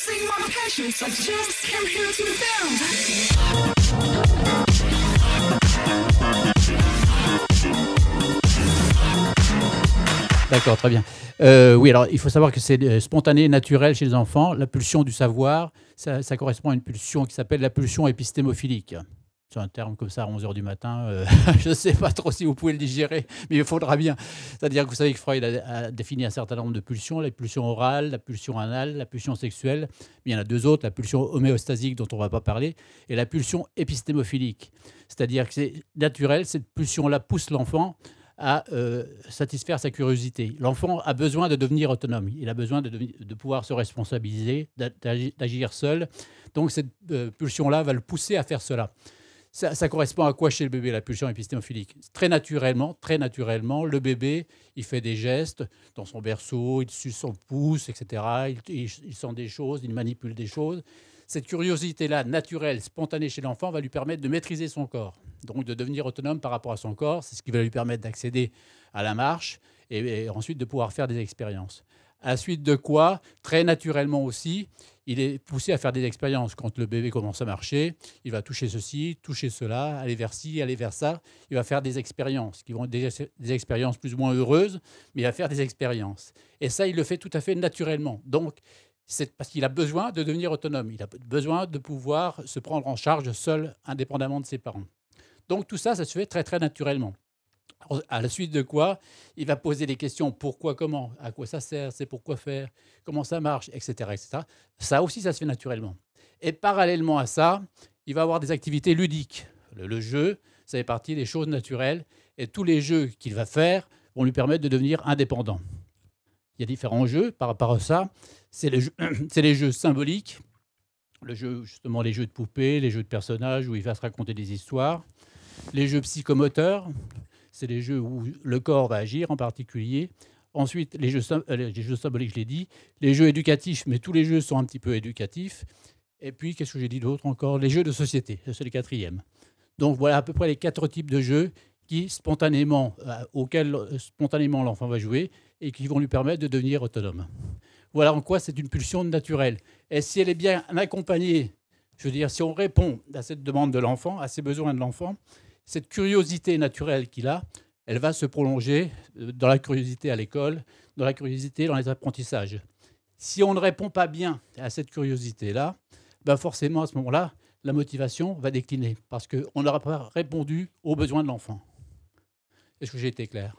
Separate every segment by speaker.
Speaker 1: See my patience, I just came here to defend.
Speaker 2: D'accord, très bien. Oui, alors il faut savoir que c'est spontané, naturel chez les enfants. La pulsion du savoir, ça correspond à une pulsion qui s'appelle la pulsion épistémophilique. C'est un terme comme ça à 11 h du matin. Je ne sais pas trop si vous pouvez le digérer, mais il faudra bien. C'est-à-dire que vous savez que Freud a défini un certain nombre de pulsions, la pulsion orale, la pulsion anale, la pulsion sexuelle. Mais il y en a deux autres, la pulsion homéostasique dont on ne va pas parler, et la pulsion épistémophilique. C'est-à-dire que c'est naturel, cette pulsion-là pousse l'enfant à satisfaire sa curiosité. L'enfant a besoin de devenir autonome. Il a besoin de pouvoir se responsabiliser, d'agir seul. Donc cette pulsion-là va le pousser à faire cela. Ça correspond à quoi chez le bébé, la pulsion épistémophilique? Très naturellement, le bébé, il fait des gestes dans son berceau, il suce son pouce, etc. Il sent des choses, il manipule des choses. Cette curiosité-là, naturelle, spontanée chez l'enfant, va lui permettre de maîtriser son corps, donc de devenir autonome par rapport à son corps. C'est ce qui va lui permettre d'accéder à la marche et ensuite de pouvoir faire des expériences. À la suite de quoi, très naturellement aussi, il est poussé à faire des expériences. Quand le bébé commence à marcher, il va toucher ceci, toucher cela, aller vers ci, aller vers ça. Il va faire des expériences qui vont être des expériences plus ou moins heureuses, mais il va faire des expériences. Et ça, il le fait tout à fait naturellement. Donc, c'est parce qu'il a besoin de devenir autonome. Il a besoin de pouvoir se prendre en charge seul, indépendamment de ses parents. Donc, tout ça, ça se fait très, très naturellement. À la suite de quoi, il va poser des questions. Pourquoi, comment, à quoi ça sert, c'est pourquoi faire, comment ça marche, etc., etc. Ça aussi, ça se fait naturellement. Et parallèlement à ça, il va avoir des activités ludiques. Le jeu, ça fait partie des choses naturelles. Et tous les jeux qu'il va faire vont lui permettre de devenir indépendant. Il y a différents jeux par rapport à ça. C'est les jeux symboliques, justement les jeux de poupées, les jeux de personnages où il va se raconter des histoires. Les jeux psychomoteurs, c'est les jeux où le corps va agir en particulier. Ensuite, les jeux symboliques, je l'ai dit. Les jeux éducatifs, mais tous les jeux sont un petit peu éducatifs. Et puis, qu'est-ce que j'ai dit d'autre encore? Les jeux de société, c'est le quatrième. Donc voilà à peu près les 4 types de jeux auxquels spontanément l'enfant va jouer et qui vont lui permettre de devenir autonome. Voilà en quoi c'est une pulsion naturelle. Et si elle est bien accompagnée, je veux dire, si on répond à cette demande de l'enfant, à ces besoins de l'enfant, cette curiosité naturelle qu'il a, elle va se prolonger dans la curiosité à l'école, dans la curiosité dans les apprentissages. Si on ne répond pas bien à cette curiosité-là, ben forcément à ce moment-là, la motivation va décliner parce qu'on n'aura pas répondu aux besoins de l'enfant. Est-ce que j'ai été clair?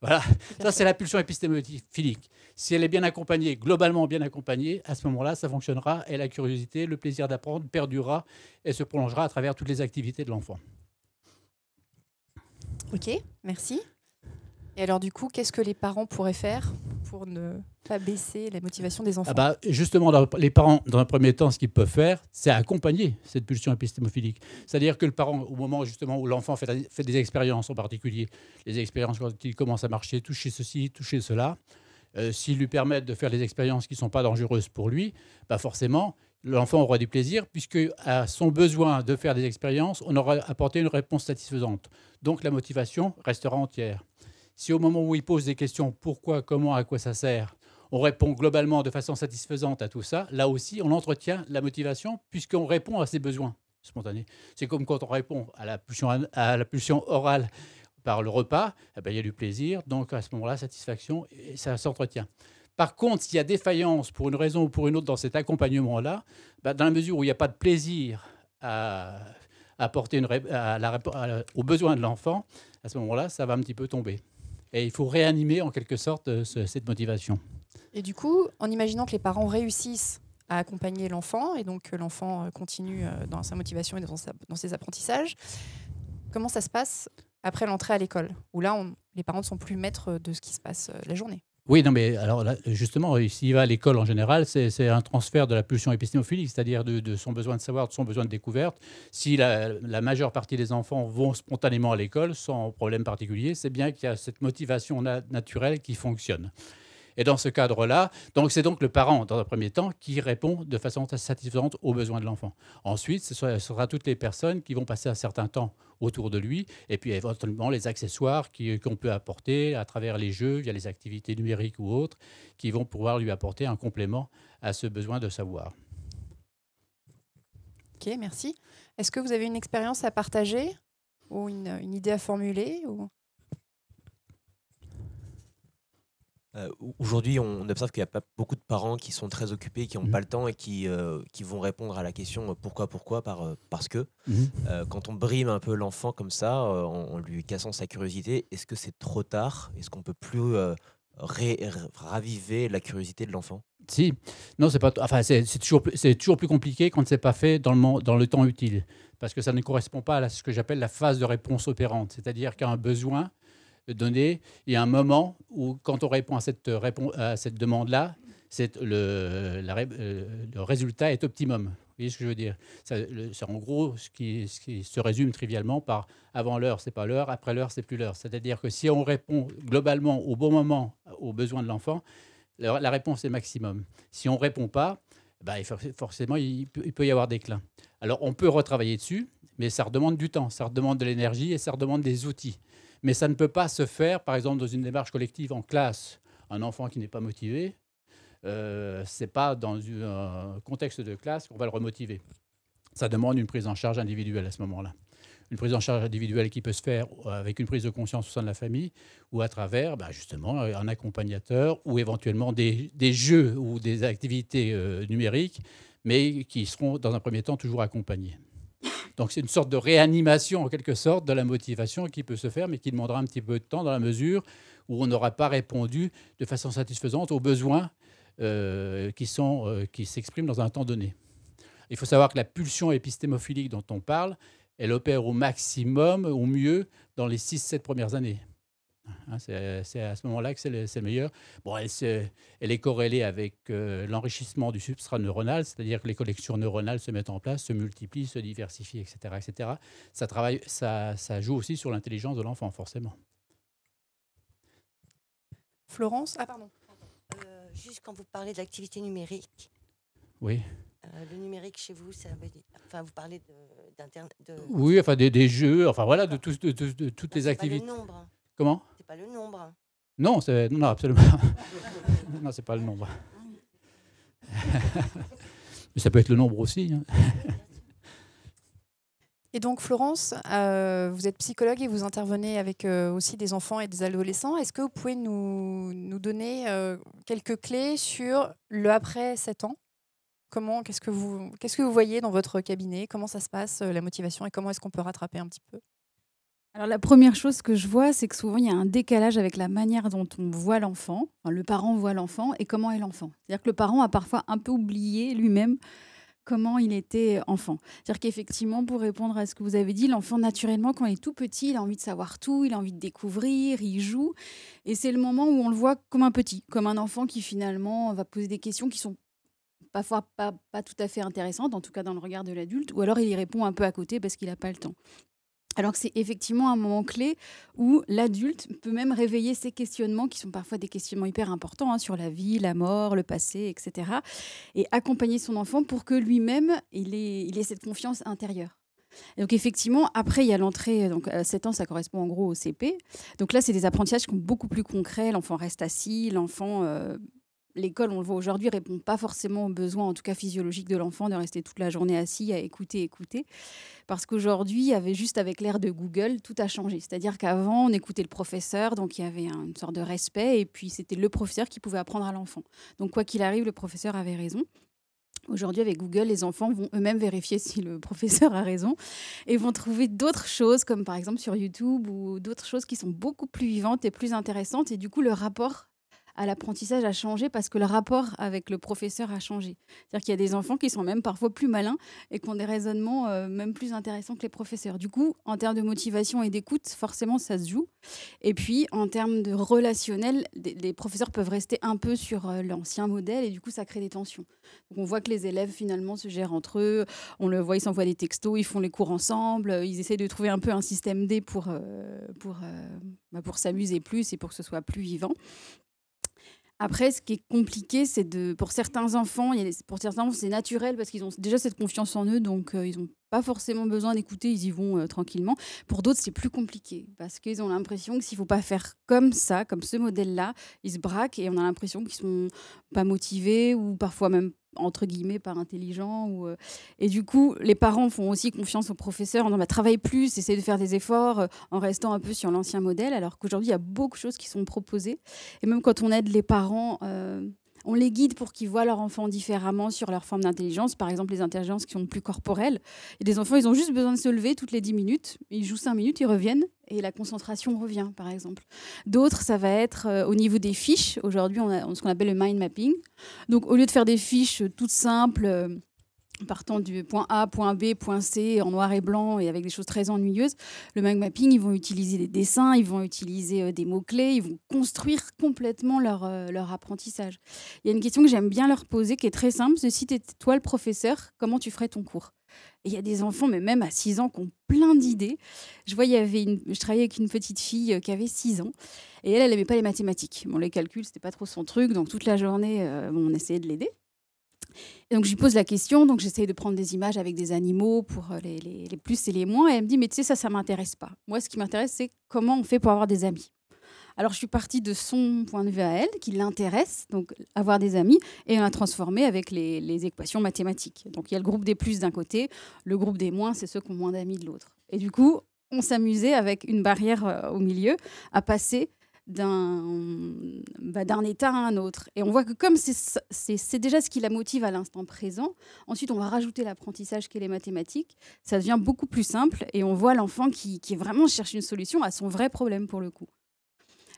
Speaker 2: Voilà, ça c'est la pulsion épistémophilique. Si elle est bien accompagnée, globalement bien accompagnée, à ce moment-là, ça fonctionnera et la curiosité, le plaisir d'apprendre perdurera et se prolongera à travers toutes les activités de l'enfant.
Speaker 3: Ok, merci. Et alors du coup, qu'est-ce que les parents pourraient faire pour ne pas baisser la motivation des enfants?
Speaker 2: Justement, les parents, dans un premier temps, ce qu'ils peuvent faire, c'est accompagner cette pulsion épistémophilique. C'est-à-dire que le parent, au moment justement où l'enfant fait des expériences en particulier, les expériences quand il commence à marcher, toucher ceci, toucher cela, s'ils lui permettent de faire des expériences qui ne sont pas dangereuses pour lui, forcément, l'enfant aura du plaisir, puisque à son besoin de faire des expériences, on aura apporté une réponse satisfaisante. Donc la motivation restera entière. Si au moment où il pose des questions, pourquoi, comment, à quoi ça sert, on répond globalement de façon satisfaisante à tout ça, là aussi, on entretient la motivation puisqu'on répond à ses besoins spontanés. C'est comme quand on répond à la pulsion orale par le repas, il y a du plaisir, donc à ce moment-là, satisfaction, et ça s'entretient. Par contre, s'il y a défaillance pour une raison ou pour une autre dans cet accompagnement-là, dans la mesure où il n'y a pas de plaisir à apporter aux besoins de l'enfant, à ce moment-là, ça va un petit peu tomber. Et il faut réanimer en quelque sorte cette motivation.
Speaker 3: Et du coup, en imaginant que les parents réussissent à accompagner l'enfant et donc que l'enfant continue dans sa motivation et dans ses apprentissages, comment ça se passe après l'entrée à l'école? Où là, les parents ne sont plus maîtres de ce qui se passe la journée.
Speaker 2: Oui, non, mais alors là, justement, s'il va à l'école en général, c'est un transfert de la pulsion épistémophilique, c'est-à-dire de son besoin de savoir, de son besoin de découverte. Si la majeure partie des enfants vont spontanément à l'école, sans problème particulier, c'est bien qu'il y a cette motivation naturelle qui fonctionne. Et dans ce cadre-là, c'est donc le parent, dans un premier temps, qui répond de façon satisfaisante aux besoins de l'enfant. Ensuite, ce sera toutes les personnes qui vont passer un certain temps autour de lui, et puis éventuellement les accessoires qu'on peut apporter à travers les jeux, via les activités numériques ou autres, qui vont pouvoir lui apporter un complément à ce besoin de savoir.
Speaker 3: Ok, merci. Est-ce que vous avez une expérience à partager ou une idée à formuler ou...
Speaker 4: Aujourd'hui, on observe qu'il n'y a pas beaucoup de parents qui sont très occupés, qui n'ont pas le temps et qui vont répondre à la question pourquoi parce que. Quand on brime un peu l'enfant comme ça, en lui cassant sa curiosité, est-ce que c'est trop tard? Est-ce qu'on peut plus raviver la curiosité de l'enfant?
Speaker 2: Si, non, c'est pas. Enfin, c'est toujours plus compliqué quand c'est pas fait dans le temps utile, parce que ça ne correspond pas à ce que j'appelle la phase de réponse opérante, c'est-à-dire qu'un besoin donné, il y a un moment où, quand on répond à cette demande-là, le résultat est optimum. Vous voyez ce que je veux dire? C'est en gros ce qui se résume trivialement par avant l'heure, c'est pas l'heure, après l'heure, c'est plus l'heure. C'est-à-dire que si on répond globalement au bon moment aux besoins de l'enfant, la réponse est maximum. Si on ne répond pas, forcément, il peut y avoir déclin. Alors, on peut retravailler dessus, mais ça redemande du temps, ça redemande de l'énergie et ça redemande des outils. Mais ça ne peut pas se faire, par exemple, dans une démarche collective en classe. Un enfant qui n'est pas motivé, ce n'est pas dans un contexte de classe qu'on va le remotiver. Ça demande une prise en charge individuelle à ce moment-là. Une prise en charge individuelle qui peut se faire avec une prise de conscience au sein de la famille ou à travers justement un accompagnateur ou éventuellement des jeux ou des activités numériques, mais qui seront dans un premier temps toujours accompagnés. Donc c'est une sorte de réanimation en quelque sorte de la motivation qui peut se faire, mais qui demandera un petit peu de temps dans la mesure où on n'aura pas répondu de façon satisfaisante aux besoins qui s'expriment dans un temps donné. Il faut savoir que la pulsion épistémophilique dont on parle, elle opère au maximum, au mieux, dans les 6-7 premières années. C'est à ce moment-là que c'est le meilleur. Bon, elle est corrélée avec l'enrichissement du substrat neuronal, c'est-à-dire que les connexions neuronales se mettent en place, se multiplient, se diversifient, etc. etc. Ça joue aussi sur l'intelligence de l'enfant, forcément.
Speaker 3: Florence? Ah, pardon.
Speaker 5: Juste quand vous parlez de l'activité numérique,
Speaker 2: Oui.
Speaker 5: le numérique chez vous, ça veut dire, enfin, vous parlez d'Internet.
Speaker 2: Oui, enfin des jeux, enfin voilà, de toutes les activités.
Speaker 5: C'est pas le nombre.
Speaker 2: Comment?
Speaker 5: C'est pas le nombre.
Speaker 2: Non, non, absolument. Non, c'est pas le nombre. Mais ça peut être le nombre aussi. Hein.
Speaker 3: Et donc, Florence, vous êtes psychologue et vous intervenez avec aussi des enfants et des adolescents. Est-ce que vous pouvez nous donner quelques clés sur le après 7 ans? Qu'est-ce que vous voyez dans votre cabinet? Comment ça se passe, la motivation, et comment est-ce qu'on peut rattraper un petit peu?
Speaker 6: Alors la première chose que je vois, c'est que souvent il y a un décalage avec la manière dont on voit l'enfant, enfin, le parent voit l'enfant et comment est l'enfant. C'est-à-dire que le parent a parfois un peu oublié lui-même comment il était enfant. C'est-à-dire qu'effectivement, pour répondre à ce que vous avez dit, l'enfant, naturellement, quand il est tout petit, il a envie de savoir tout, il a envie de découvrir, il joue. Et c'est le moment où on le voit comme un petit, comme un enfant qui finalement va poser des questions qui sont parfois pas tout à fait intéressantes, en tout cas dans le regard de l'adulte, ou alors il y répond un peu à côté parce qu'il n'a pas le temps. Alors que c'est effectivement un moment clé où l'adulte peut même réveiller ses questionnements, qui sont parfois des questionnements hyper importants sur la vie, la mort, le passé, etc. Et accompagner son enfant pour que lui-même, il ait cette confiance intérieure. Et donc effectivement, après, il y a l'entrée, donc à 7 ans, ça correspond en gros au CP. Donc là, c'est des apprentissages qui sont beaucoup plus concrets. L'enfant reste assis, l'école, on le voit aujourd'hui, ne répond pas forcément aux besoins, en tout cas physiologiques de l'enfant, de rester toute la journée assis à écouter. Parce qu'aujourd'hui, juste avec l'ère de Google, tout a changé. C'est-à-dire qu'avant, on écoutait le professeur, donc il y avait une sorte de respect, et puis c'était le professeur qui pouvait apprendre à l'enfant. Donc quoi qu'il arrive, le professeur avait raison. Aujourd'hui, avec Google, les enfants vont eux-mêmes vérifier si le professeur a raison et vont trouver d'autres choses, comme par exemple sur YouTube, ou d'autres choses qui sont beaucoup plus vivantes et plus intéressantes. Et du coup, le rapport à l'apprentissage a changé parce que le rapport avec le professeur a changé. C'est-à-dire qu'il y a des enfants qui sont même parfois plus malins et qui ont des raisonnements même plus intéressants que les professeurs. Du coup, en termes de motivation et d'écoute, forcément, ça se joue. Et puis, en termes de relationnel, les professeurs peuvent rester un peu sur l'ancien modèle et du coup, ça crée des tensions. Donc, on voit que les élèves, finalement, se gèrent entre eux. On le voit, ils s'envoient des textos, ils font les cours ensemble. Ils essaient de trouver un peu un système D pour s'amuser plus et pour que ce soit plus vivant. Après, ce qui est compliqué, c'est pour certains enfants, c'est naturel parce qu'ils ont déjà cette confiance en eux, donc ils n'ont pas forcément besoin d'écouter, ils y vont tranquillement. Pour d'autres, c'est plus compliqué parce qu'ils ont l'impression que s'il ne faut pas faire comme ça, comme ce modèle-là, ils se braquent et on a l'impression qu'ils sont pas motivés ou parfois même entre guillemets pas intelligents. Et du coup, les parents font aussi confiance aux professeurs en disant travaille plus, essaye de faire des efforts en restant un peu sur l'ancien modèle, alors qu'aujourd'hui, il y a beaucoup de choses qui sont proposées. Et même quand on aide les parents... on les guide pour qu'ils voient leur enfant différemment sur leur forme d'intelligence. Par exemple, les intelligences qui sont plus corporelles. Et des enfants, ils ont juste besoin de se lever toutes les 10 minutes. Ils jouent 5 minutes, ils reviennent et la concentration revient, par exemple. D'autres, ça va être au niveau des fiches. Aujourd'hui, on a ce qu'on appelle le mind mapping. Donc, au lieu de faire des fiches toutes simples, partant du point A, point B, point C, en noir et blanc et avec des choses très ennuyeuses, le mind mapping, ils vont utiliser des dessins, ils vont utiliser des mots-clés, ils vont construire complètement leur apprentissage. Il y a une question que j'aime bien leur poser qui est très simple, c'est si tu étais toi le professeur, comment tu ferais ton cours ? Et il y a des enfants, mais même à 6 ans, qui ont plein d'idées. Je travaillais avec une petite fille qui avait 6 ans et elle n'aimait pas les mathématiques. Bon, les calculs, c'était pas trop son truc, donc toute la journée, on essayait de l'aider. Et donc, je lui pose la question, donc j'essaye de prendre des images avec des animaux pour les plus et les moins. Et elle me dit, mais tu sais, ça ne m'intéresse pas. Moi, ce qui m'intéresse, c'est comment on fait pour avoir des amis. Alors, je suis partie de son point de vue à elle, qui l'intéresse, donc avoir des amis, et on l'a transformé avec les équations mathématiques. Donc, il y a le groupe des plus d'un côté, le groupe des moins, c'est ceux qui ont moins d'amis de l'autre. Et du coup, on s'amusait avec une barrière au milieu à passer d'un état à un autre. Et on voit que comme c'est déjà ce qui la motive à l'instant présent, ensuite on va rajouter l'apprentissage qu'est les mathématiques, ça devient beaucoup plus simple et on voit l'enfant qui est vraiment cherche une solution à son vrai problème pour le coup.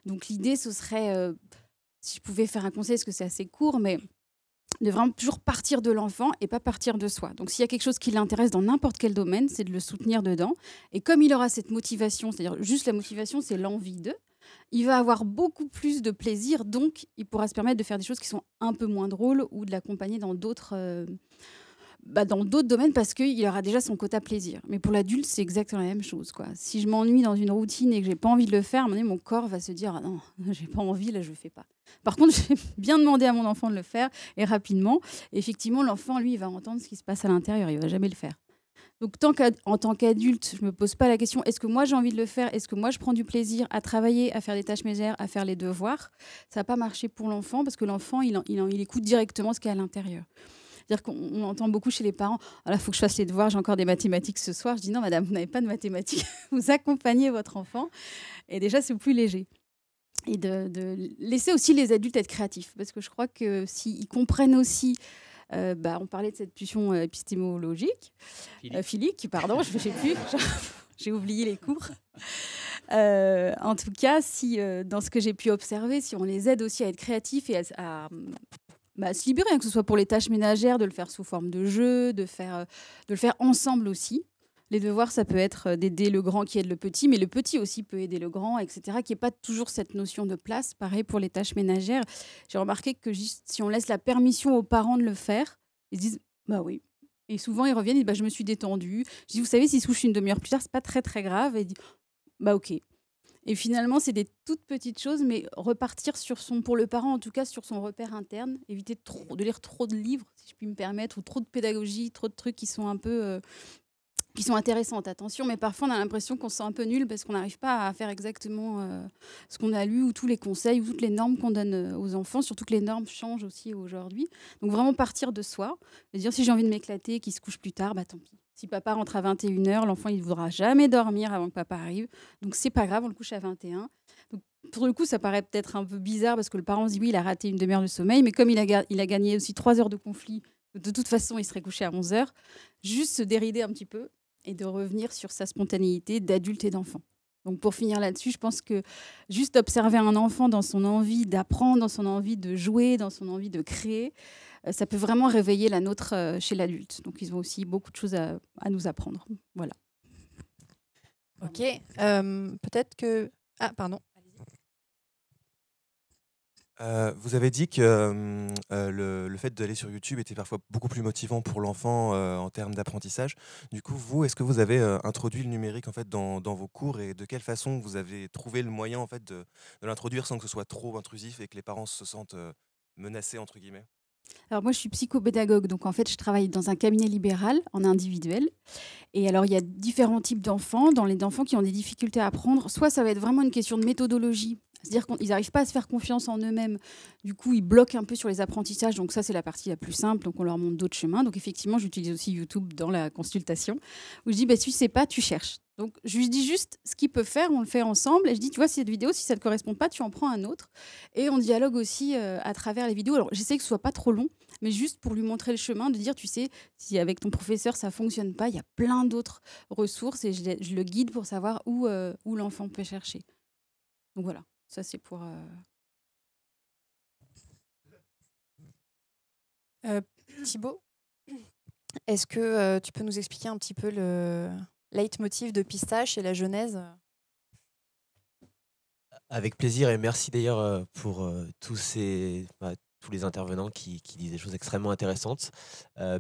Speaker 6: Donc l'idée, ce serait, si je pouvais faire un conseil, parce que c'est assez court, mais de vraiment toujours partir de l'enfant et pas partir de soi. Donc s'il y a quelque chose qui l'intéresse dans n'importe quel domaine, c'est de le soutenir dedans. Et comme il aura cette motivation, c'est-à-dire juste la motivation, c'est l'envie d'eux, il va avoir beaucoup plus de plaisir, donc il pourra se permettre de faire des choses qui sont un peu moins drôles ou de l'accompagner dans d'autres domaines parce qu'il aura déjà son quota plaisir. Mais pour l'adulte, c'est exactement la même chose, quoi. Si je m'ennuie dans une routine et que j'ai pas envie de le faire, à un moment donné, mon corps va se dire « Ah non, j'ai pas envie, là, je le fais pas ». Par contre, j'ai bien demandé à mon enfant de le faire et rapidement. Et effectivement, l'enfant, lui, il va entendre ce qui se passe à l'intérieur, il va jamais le faire. Donc, en tant qu'adulte, je ne me pose pas la question est-ce que moi j'ai envie de le faire ? Est-ce que moi je prends du plaisir à travailler, à faire des tâches ménagères, à faire les devoirs ? Ça va pas marcher pour l'enfant parce que l'enfant, il écoute directement ce qu'il y a à l'intérieur. C'est-à-dire qu'on entend beaucoup chez les parents il faut que je fasse les devoirs, j'ai encore des mathématiques ce soir. Je dis non, madame, vous n'avez pas de mathématiques. Vous accompagnez votre enfant et déjà, c'est plus léger. Et de laisser aussi les adultes être créatifs parce que je crois que s'ils comprennent aussi. On parlait de cette pulsion épistémologique, philique, pardon, je ne sais plus, j'ai oublié les cours. En tout cas, si dans ce que j'ai pu observer, si on les aide aussi à être créatifs et à se libérer, hein, que ce soit pour les tâches ménagères, de le faire sous forme de jeu, de le faire ensemble aussi. Les devoirs, ça peut être d'aider le grand qui aide le petit, mais le petit aussi peut aider le grand, etc. Qu'il n'y ait pas toujours cette notion de place. Pareil pour les tâches ménagères. J'ai remarqué que si on laisse la permission aux parents de le faire, ils disent « bah oui ». Et souvent, ils reviennent et disent « je me suis détendue ». Je dis « vous savez, s'il se couche une demi-heure plus tard, c'est pas très très grave ». Et ils disent « bah ok ». Et finalement, c'est des toutes petites choses, mais repartir pour le parent en tout cas, sur son repère interne, éviter de lire trop de livres, si je puis me permettre, ou trop de pédagogie, trop de trucs qui sont un peu... qui sont intéressantes, attention, mais parfois on a l'impression qu'on se sent un peu nul parce qu'on n'arrive pas à faire exactement ce qu'on a lu ou tous les conseils ou toutes les normes qu'on donne aux enfants, surtout que les normes changent aussi aujourd'hui. Donc vraiment partir de soi, et dire si j'ai envie de m'éclater, qu'il se couche plus tard, tant pis. Si papa rentre à 21h, l'enfant il ne voudra jamais dormir avant que papa arrive, donc c'est pas grave, on le couche à 21h. Donc, pour le coup, ça paraît peut-être un peu bizarre parce que le parent se dit oui, il a raté une demi-heure de sommeil, mais comme il a gagné aussi 3 heures de conflit, de toute façon il serait couché à 11h, juste se dérider un petit peu et de revenir sur sa spontanéité d'adulte et d'enfant. Donc pour finir là-dessus, je pense que juste observer un enfant dans son envie d'apprendre, dans son envie de jouer, dans son envie de créer, ça peut vraiment réveiller la nôtre chez l'adulte. Donc ils ont aussi beaucoup de choses à nous apprendre. Voilà.
Speaker 3: Ok. Peut-être que... Ah, pardon.
Speaker 7: Vous avez dit que le fait d'aller sur YouTube était parfois beaucoup plus motivant pour l'enfant en termes d'apprentissage. Du coup, est-ce que vous avez introduit le numérique en fait dans vos cours et de quelle façon vous avez trouvé le moyen en fait de l'introduire sans que ce soit trop intrusif et que les parents se sentent menacés entre guillemets?
Speaker 6: Alors moi, je suis psychopédagogue, donc en fait, je travaille dans un cabinet libéral en individuel. Et alors, il y a différents types d'enfants. Dans les enfants qui ont des difficultés à apprendre, soit ça va être vraiment une question de méthodologie, c'est-à-dire qu'ils n'arrivent pas à se faire confiance en eux-mêmes. Du coup, ils bloquent un peu sur les apprentissages. Donc ça, c'est la partie la plus simple. Donc on leur montre d'autres chemins. Donc effectivement, j'utilise aussi YouTube dans la consultation, où je dis, bah, tu sais pas, tu cherches. Donc je lui dis juste ce qu'il peut faire, on le fait ensemble. Et je dis, tu vois, cette vidéo, si ça ne te correspond pas, tu en prends un autre. Et on dialogue aussi à travers les vidéos. Alors j'essaie que ce soit pas trop long, mais juste pour lui montrer le chemin, de dire, tu sais, si avec ton professeur ça fonctionne pas, il y a plein d'autres ressources et je le guide pour savoir où l'enfant peut chercher. Donc voilà, ça c'est pour...
Speaker 3: Thibaut, est-ce que tu peux nous expliquer un petit peu le leitmotiv de Pistache et la genèse?
Speaker 4: Avec plaisir et merci d'ailleurs pour tous les intervenants qui disent des choses extrêmement intéressantes.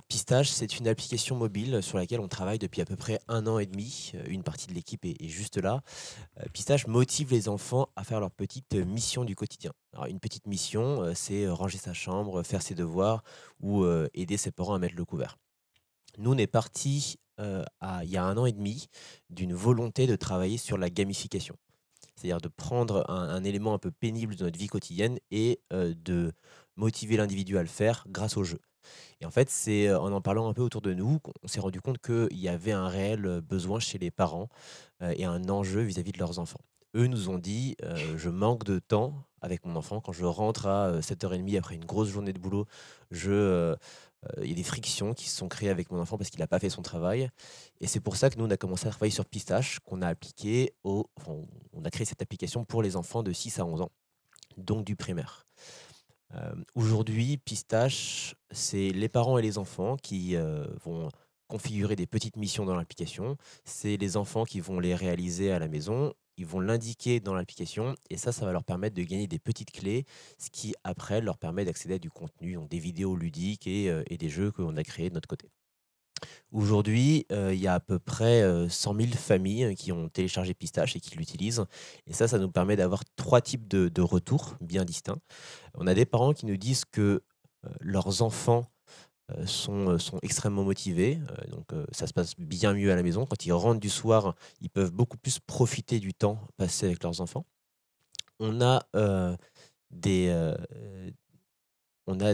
Speaker 4: Pistache, c'est une application mobile sur laquelle on travaille depuis à peu près 1 an et demi. Une partie de l'équipe est juste là. Pistache motive les enfants à faire leur petite mission du quotidien. Alors, une petite mission, c'est ranger sa chambre, faire ses devoirs ou aider ses parents à mettre le couvert. Nous, on est parti il y a 1 an et demi d'une volonté de travailler sur la gamification. C'est-à-dire de prendre un élément un peu pénible de notre vie quotidienne et de motiver l'individu à le faire grâce au jeu. Et en fait, c'est en parlant un peu autour de nous qu'on s'est rendu compte qu'il y avait un réel besoin chez les parents et un enjeu vis-à-vis de leurs enfants. Eux nous ont dit je manque de temps avec mon enfant. Quand je rentre à 7h30 après une grosse journée de boulot, il y a des frictions qui se sont créées avec mon enfant parce qu'il n'a pas fait son travail. Et c'est pour ça que nous, on a commencé à travailler sur Pistache, qu'on a appliqué on a créé cette application pour les enfants de 6 à 11 ans, donc du primaire. Aujourd'hui, Pistache, c'est les parents et les enfants qui vont configurer des petites missions dans l'application. C'est les enfants qui vont les réaliser à la maison. Ils vont l'indiquer dans l'application et ça va leur permettre de gagner des petites clés, ce qui après leur permet d'accéder à du contenu, donc des vidéos ludiques et des jeux qu'on a créés de notre côté. Aujourd'hui, il y a à peu près 100 000 familles qui ont téléchargé Pistache et qui l'utilisent. Et ça nous permet d'avoir 3 types de retours bien distincts. On a des parents qui nous disent que leurs enfants sont extrêmement motivés. Donc ça se passe bien mieux à la maison. Quand ils rentrent du soir, ils peuvent beaucoup plus profiter du temps passé avec leurs enfants. On a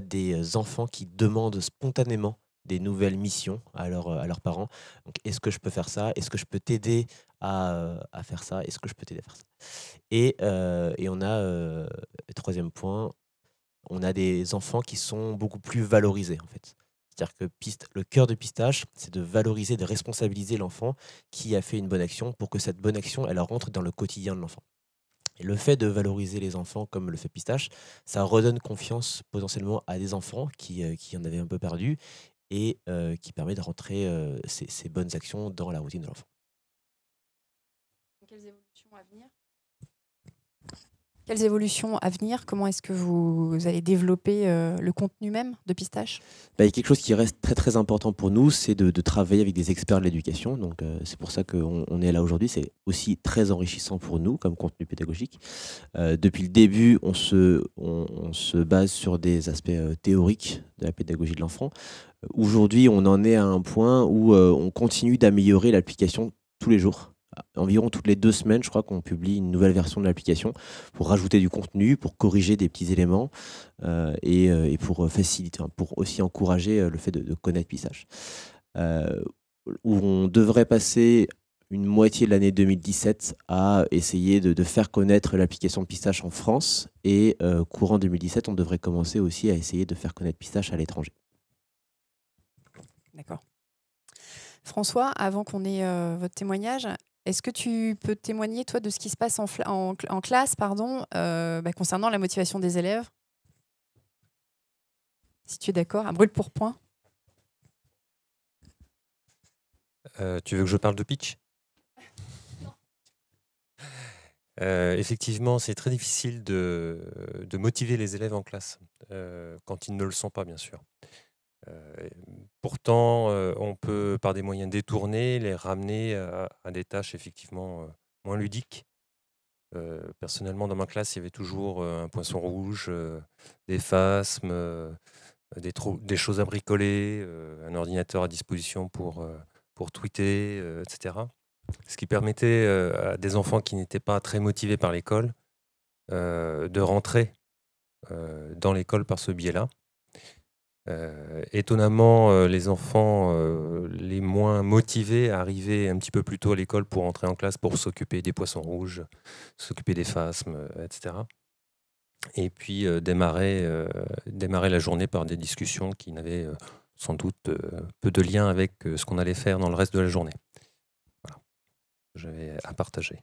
Speaker 4: des enfants qui demandent spontanément des nouvelles missions à leurs parents. Donc, est-ce que je peux faire ça? Est-ce que je peux t'aider à faire ça? Est-ce que je peux t'aider à faire ça? Et on a, troisième point, on a des enfants qui sont beaucoup plus valorisés, en fait. C'est-à-dire que le cœur de Pistache, c'est de valoriser, de responsabiliser l'enfant qui a fait une bonne action pour que cette bonne action, elle rentre dans le quotidien de l'enfant. Et le fait de valoriser les enfants comme le fait Pistache, ça redonne confiance potentiellement à des enfants qui en avaient un peu perdu et qui permet de rentrer ces bonnes actions dans la routine de l'enfant.
Speaker 3: Quelles évolutions à venir? Quelles évolutions à venir? Comment est-ce que vous allez développer le contenu même de Pistache?
Speaker 4: Il y a quelque chose qui reste très très important pour nous, c'est de travailler avec des experts de l'éducation. Donc c'est pour ça qu'on est là aujourd'hui. C'est aussi très enrichissant pour nous comme contenu pédagogique. Depuis le début, on se base sur des aspects théoriques de la pédagogie de l'enfant. Aujourd'hui, on en est à un point où on continue d'améliorer l'application tous les jours. Environ toutes les 2 semaines, je crois qu'on publie une nouvelle version de l'application pour rajouter du contenu, pour corriger des petits éléments et pour faciliter, pour aussi encourager le fait de connaître Pistache. Où on devrait passer une moitié de l'année 2017 à essayer de faire connaître l'application Pistache en France et courant 2017, on devrait commencer aussi à essayer de faire connaître Pistache à l'étranger.
Speaker 3: D'accord. François, avant qu'on ait votre témoignage, est-ce que tu peux témoigner, toi, de ce qui se passe en classe concernant la motivation des élèves? Si tu es d'accord, à brûle pour point.
Speaker 8: Tu veux que je parle de pitch? Effectivement, c'est très difficile de motiver les élèves en classe, quand ils ne le sont pas, bien sûr. Pourtant, on peut, par des moyens détournés, les ramener à des tâches effectivement moins ludiques. Personnellement, dans ma classe, il y avait toujours un poinçon rouge, des phasmes, des choses à bricoler, un ordinateur à disposition pour tweeter, etc. Ce qui permettait à des enfants qui n'étaient pas très motivés par l'école de rentrer dans l'école par ce biais-là. Étonnamment, les enfants les moins motivés arrivaient un petit peu plus tôt à l'école pour entrer en classe, pour s'occuper des poissons rouges, s'occuper des phasmes, etc. Et puis démarrer la journée par des discussions qui n'avaient sans doute peu de lien avec ce qu'on allait faire dans le reste de la journée. Voilà, j'avais à partager.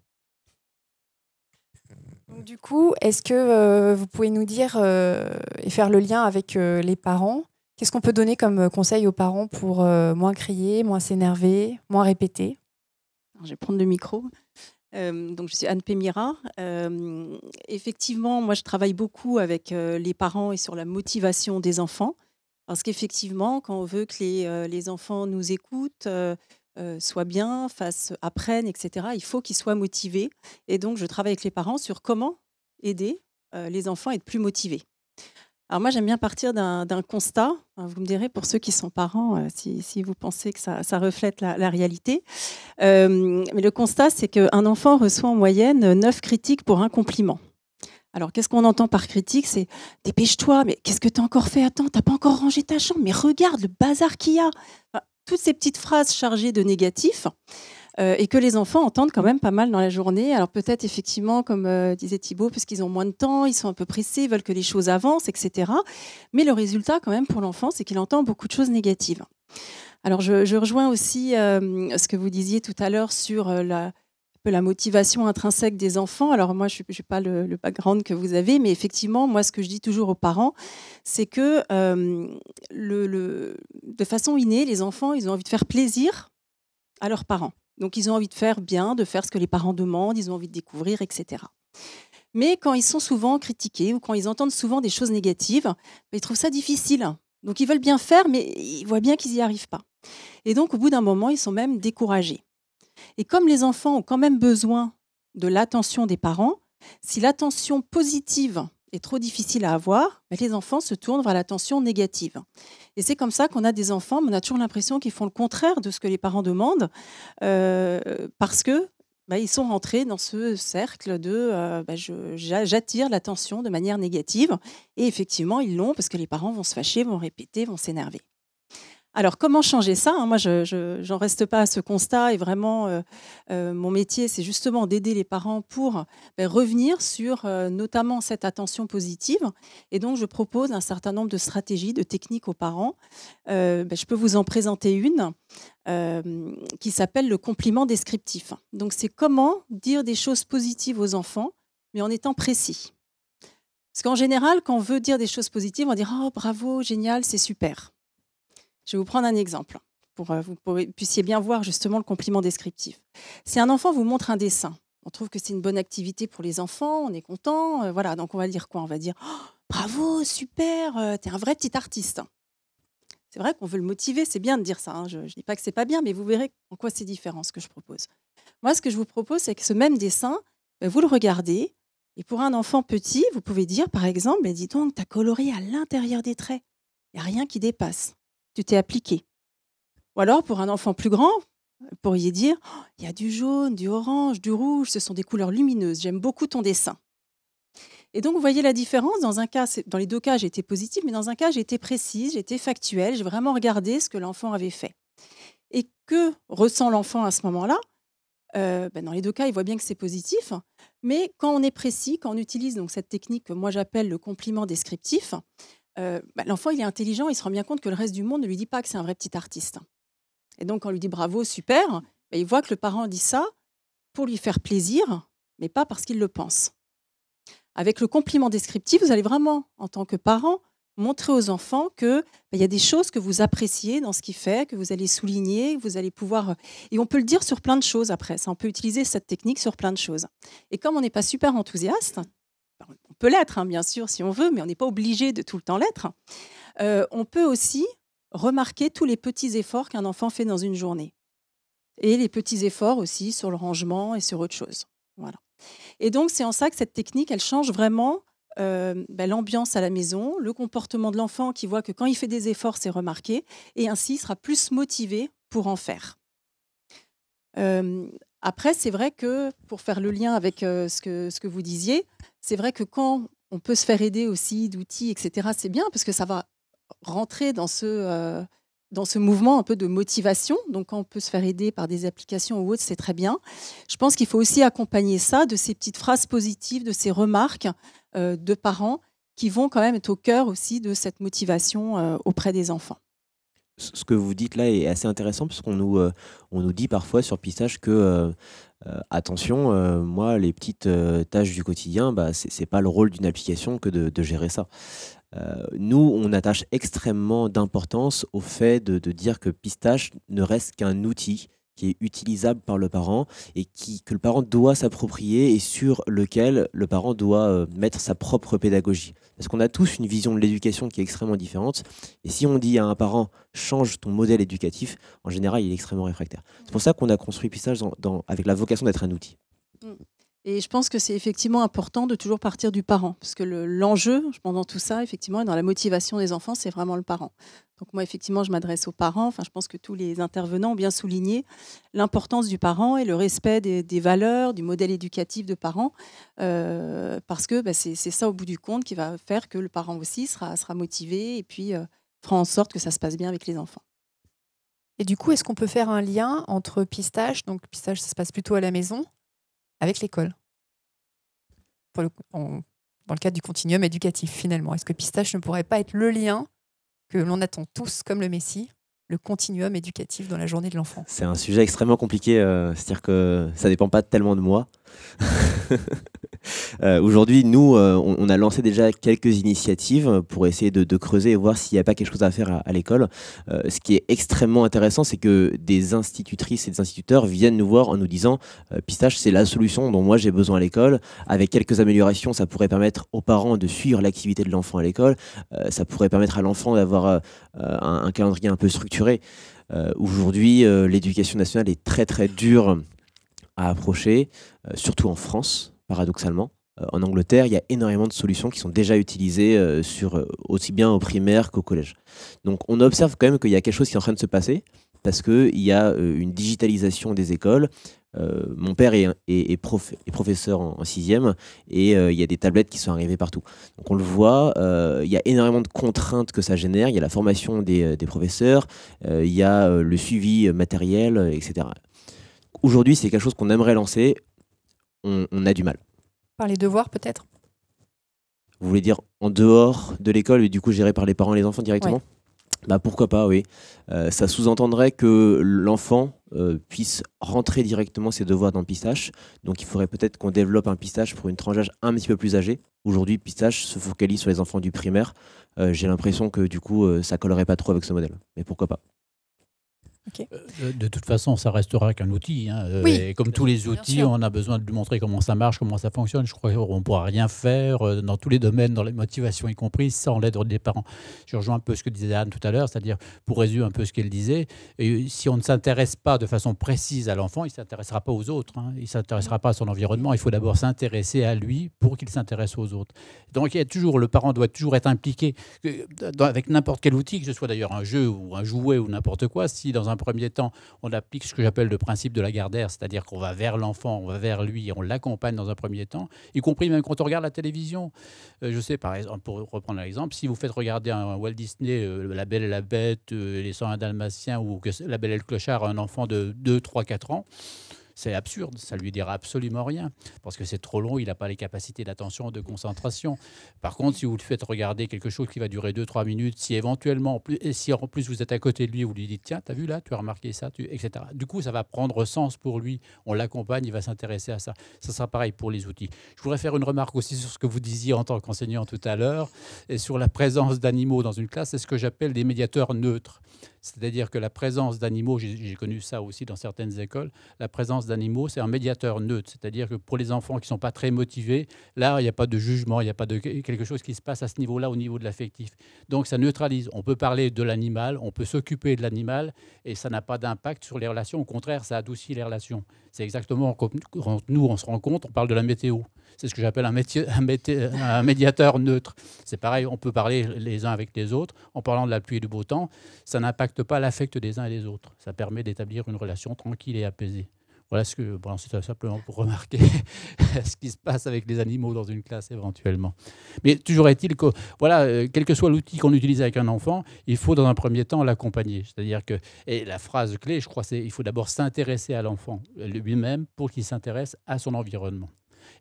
Speaker 3: Donc, du coup, est-ce que vous pouvez nous dire et faire le lien avec les parents? Qu'est-ce qu'on peut donner comme conseil aux parents pour moins crier, moins s'énerver, moins répéter?
Speaker 9: Alors, je vais prendre le micro. Donc, je suis Anne Pémira. Effectivement, moi, je travaille beaucoup avec les parents et sur la motivation des enfants. Parce qu'effectivement, quand on veut que les enfants nous écoutent, soient bien, apprennent, etc., il faut qu'ils soient motivés. Et donc, je travaille avec les parents sur comment aider les enfants à être plus motivés. Alors moi, j'aime bien partir d'un constat. Vous me direz, pour ceux qui sont parents, si vous pensez que ça reflète la réalité. Mais le constat, c'est qu'un enfant reçoit en moyenne 9 critiques pour un compliment. Alors, qu'est-ce qu'on entend par critique? C'est « dépêche-toi, mais qu'est-ce que tu as encore fait? Attends, tu n'as pas encore rangé ta chambre, mais regarde le bazar qu'il y a !» Enfin, toutes ces petites phrases chargées de négatifs et que les enfants entendent quand même pas mal dans la journée. Alors peut-être effectivement, comme disait Thibaut, parce qu'ils ont moins de temps, ils sont un peu pressés, ils veulent que les choses avancent, etc. Mais le résultat quand même pour l'enfant, c'est qu'il entend beaucoup de choses négatives. Alors je rejoins aussi ce que vous disiez tout à l'heure sur la motivation intrinsèque des enfants. Alors moi, je n'ai pas le background que vous avez, mais effectivement, moi, ce que je dis toujours aux parents, c'est que de façon innée, les enfants, ils ont envie de faire plaisir à leurs parents. Donc, ils ont envie de faire bien, de faire ce que les parents demandent, ils ont envie de découvrir, etc. Mais quand ils sont souvent critiqués ou quand ils entendent souvent des choses négatives, ils trouvent ça difficile. Donc, ils veulent bien faire, mais ils voient bien qu'ils n'y arrivent pas. Et donc, au bout d'un moment, ils sont même découragés. Et comme les enfants ont quand même besoin de l'attention des parents, si l'attention positive est trop difficile à avoir, les enfants se tournent vers l'attention négative. Et c'est comme ça qu'on a des enfants, mais on a toujours l'impression qu'ils font le contraire de ce que les parents demandent, parce que ils sont rentrés dans ce cercle de j'attire l'attention de manière négative. Et effectivement, ils l'ont parce que les parents vont se fâcher, vont répéter, vont s'énerver. Alors, comment changer ça? Moi, je n'en reste pas à ce constat. Et vraiment, mon métier, c'est justement d'aider les parents pour revenir sur notamment cette attention positive. Et donc, je propose un certain nombre de stratégies, de techniques aux parents. Je peux vous en présenter une qui s'appelle le compliment descriptif. Donc, c'est comment dire des choses positives aux enfants, mais en étant précis. Parce qu'en général, quand on veut dire des choses positives, on va dire « Oh, bravo, génial, c'est super ». Je vais vous prendre un exemple pour que vous puissiez bien voir justement le compliment descriptif. Si un enfant vous montre un dessin, on trouve que c'est une bonne activité pour les enfants, on est content, voilà, donc on va dire quoi? On va dire oh, « Bravo, super, t'es un vrai petit artiste ». C'est vrai qu'on veut le motiver, c'est bien de dire ça, hein. Je ne dis pas que c'est pas bien, mais vous verrez en quoi c'est différent ce que je propose. Moi, ce que je vous propose, c'est que ce même dessin, vous le regardez, et pour un enfant petit, vous pouvez dire par exemple, dis donc, tu as coloré à l'intérieur des traits, il n'y a rien qui dépasse. Tu t'es appliqué. Ou alors, pour un enfant plus grand, vous pourriez dire oh, il y a du jaune, du orange, du rouge, ce sont des couleurs lumineuses, j'aime beaucoup ton dessin. Et donc, vous voyez la différence. Dans les deux cas, j'ai été positive, mais dans un cas, j'ai été précise, j'ai été factuelle, j'ai vraiment regardé ce que l'enfant avait fait. Et que ressent l'enfant à ce moment-là? Dans les deux cas, il voit bien que c'est positif, mais quand on est précis, quand on utilise donc, cette technique que moi j'appelle le compliment descriptif, l'enfant, il est intelligent, il se rend bien compte que le reste du monde ne lui dit pas que c'est un vrai petit artiste. Et donc, quand on lui dit bravo, super, il voit que le parent dit ça pour lui faire plaisir, mais pas parce qu'il le pense. Avec le compliment descriptif, vous allez vraiment, en tant que parent, montrer aux enfants qu'il y a des choses que vous appréciez dans ce qu'il fait, que vous allez souligner, que vous allez pouvoir... Et on peut le dire sur plein de choses après. Ça, on peut utiliser cette technique sur plein de choses. Et comme on n'est pas super enthousiaste, on peut l'être, bien sûr, si on veut, mais on n'est pas obligé de tout le temps l'être. On peut aussi remarquer tous les petits efforts qu'un enfant fait dans une journée. Et les petits efforts aussi sur le rangement et sur autre chose. Voilà. Et donc, c'est en ça que cette technique, elle change vraiment l'ambiance à la maison, le comportement de l'enfant qui voit que quand il fait des efforts, c'est remarqué, et ainsi il sera plus motivé pour en faire. Après, c'est vrai que, pour faire le lien avec ce que vous disiez, c'est vrai que quand on peut se faire aider aussi d'outils, etc., c'est bien parce que ça va rentrer dans ce mouvement un peu de motivation. Donc, quand on peut se faire aider par des applications ou autres, c'est très bien. Je pense qu'il faut aussi accompagner ça de ces petites phrases positives, de ces remarques de parents qui vont quand même être au cœur aussi de cette motivation auprès des enfants.
Speaker 4: Ce que vous dites là est assez intéressant parce qu'on nous dit parfois sur Pistache que attention, moi les petites tâches du quotidien, c'est pas le rôle d'une application que de gérer ça. Nous, on attache extrêmement d'importance au fait de dire que Pistache ne reste qu'un outil qui est utilisable par le parent et que le parent doit s'approprier et sur lequel le parent doit mettre sa propre pédagogie. Parce qu'on a tous une vision de l'éducation qui est extrêmement différente. Et si on dit à un parent « change ton modèle éducatif », en général, il est extrêmement réfractaire. C'est pour ça qu'on a construit Pistache avec la vocation d'être un outil.
Speaker 9: Et je pense que c'est effectivement important de toujours partir du parent, parce que l'enjeu pendant tout ça, effectivement, et dans la motivation des enfants, c'est vraiment le parent. Donc moi, effectivement, je m'adresse aux parents. Enfin, je pense que tous les intervenants ont bien souligné l'importance du parent et le respect des valeurs, du modèle éducatif de parents, parce que c'est ça, au bout du compte, qui va faire que le parent aussi sera motivé et puis fera en sorte que ça se passe bien avec les enfants.
Speaker 3: Et du coup, est-ce qu'on peut faire un lien entre Pistache, donc Pistache, ça se passe plutôt à la maison, avec l'école, dans le cadre du continuum éducatif, finalement? Est-ce que Pistache ne pourrait pas être le lien que l'on attend tous comme le Messie, le continuum éducatif dans la journée de l'enfant?
Speaker 4: C'est un sujet extrêmement compliqué, c'est-à-dire que ça ne dépend pas tellement de moi. Aujourd'hui, nous, on a lancé déjà quelques initiatives pour essayer de creuser et voir s'il n'y a pas quelque chose à faire à l'école. Ce qui est extrêmement intéressant, c'est que des institutrices et des instituteurs viennent nous voir en nous disant Pistache, c'est la solution dont moi j'ai besoin à l'école. Avec quelques améliorations, ça pourrait permettre aux parents de suivre l'activité de l'enfant à l'école. Ça pourrait permettre à l'enfant d'avoir un calendrier un peu structuré. Aujourd'hui, l'éducation nationale est très très dure à approcher, surtout en France, paradoxalement. En Angleterre, il y a énormément de solutions qui sont déjà utilisées aussi bien au primaire qu'au collège. Donc on observe quand même qu'il y a quelque chose qui est en train de se passer, parce qu'il y a une digitalisation des écoles. Mon père est professeur en 6e et il y a des tablettes qui sont arrivées partout. Donc on le voit, il y a énormément de contraintes que ça génère. Il y a la formation des professeurs, il y a le suivi matériel, etc. Aujourd'hui, c'est quelque chose qu'on aimerait lancer. On a du mal.
Speaker 3: Par les devoirs, peut-être?
Speaker 4: Vous voulez dire en dehors de l'école et du coup géré par les parents et les enfants directement? Ouais. Pourquoi pas, oui. Ça sous-entendrait que l'enfant puisse rentrer directement ses devoirs dans Pistache. Donc il faudrait peut-être qu'on développe un Pistache pour une tranche d'âge un petit peu plus âgée. Aujourd'hui, Pistache se focalise sur les enfants du primaire. J'ai l'impression que du coup, ça collerait pas trop avec ce modèle. Mais pourquoi pas?
Speaker 3: Okay.
Speaker 2: De toute façon, ça restera qu'un outil.
Speaker 3: Oui,
Speaker 2: et comme tous les outils, on a besoin de lui montrer comment ça marche, comment ça fonctionne. Je crois qu'on ne pourra rien faire dans tous les domaines, dans les motivations y compris, sans l'aide des parents. Je rejoins un peu ce que disait Anne tout à l'heure, c'est-à-dire, pour résumer un peu ce qu'elle disait, et si on ne s'intéresse pas de façon précise à l'enfant, il ne s'intéressera pas aux autres. Il ne s'intéressera pas à son environnement. Il faut d'abord s'intéresser à lui pour qu'il s'intéresse aux autres. Donc, le parent doit toujours être impliqué avec n'importe quel outil, que ce soit d'ailleurs un jeu ou un jouet ou n'importe quoi. Si dans un premier temps, on applique ce que j'appelle le principe de la Gardère, c'est-à-dire qu'on va vers l'enfant, on va vers lui, on l'accompagne dans un premier temps, y compris même quand on regarde la télévision. Je sais, par exemple, pour reprendre l'exemple, si vous faites regarder un Walt Disney, La Belle et la Bête, Les 101 Dalmatiens ou La Belle et le Clochard à un enfant de 2, 3, 4 ans, c'est absurde, ça lui dira absolument rien, parce que c'est trop long, il n'a pas les capacités d'attention, de concentration. Par contre, si vous le faites regarder quelque chose qui va durer 2-3 minutes, si éventuellement, et si en plus vous êtes à côté de lui, vous lui dites, tiens, t'as vu là, tu as remarqué ça, etc. Du coup, ça va prendre sens pour lui, on l'accompagne, il va s'intéresser à ça. Ça sera pareil pour les outils. Je voudrais faire une remarque aussi sur ce que vous disiez en tant qu'enseignant tout à l'heure, et sur la présence d'animaux dans une classe, c'est ce que j'appelle des médiateurs neutres. C'est-à-dire que la présence d'animaux, j'ai connu ça aussi dans certaines écoles, la présence d'animaux, c'est un médiateur neutre. C'est-à-dire que pour les enfants qui ne sont pas très motivés, là, il n'y a pas de jugement, il n'y a pas de quelque chose qui se passe à ce niveau-là, au niveau de l'affectif. Donc ça neutralise. On peut parler de l'animal, on peut s'occuper de l'animal, et ça n'a pas d'impact sur les relations. Au contraire, ça adoucit les relations. C'est exactement quand nous, on se rencontre, on parle de la météo. C'est ce que j'appelle un médiateur neutre. C'est pareil, on peut parler les uns avec les autres en parlant de la pluie et du beau temps. Ça n'impacte pas l'affect des uns et des autres. Ça permet d'établir une relation tranquille et apaisée. Voilà ce que, bon, c'est simplement pour remarquer ce qui se passe avec les animaux dans une classe éventuellement. Mais toujours est-il que, voilà, quel que soit l'outil qu'on utilise avec un enfant, il faut dans un premier temps l'accompagner. C'est-à-dire que, et la phrase clé, je crois, c'est il faut d'abord s'intéresser à l'enfant lui-même pour qu'il s'intéresse à son environnement.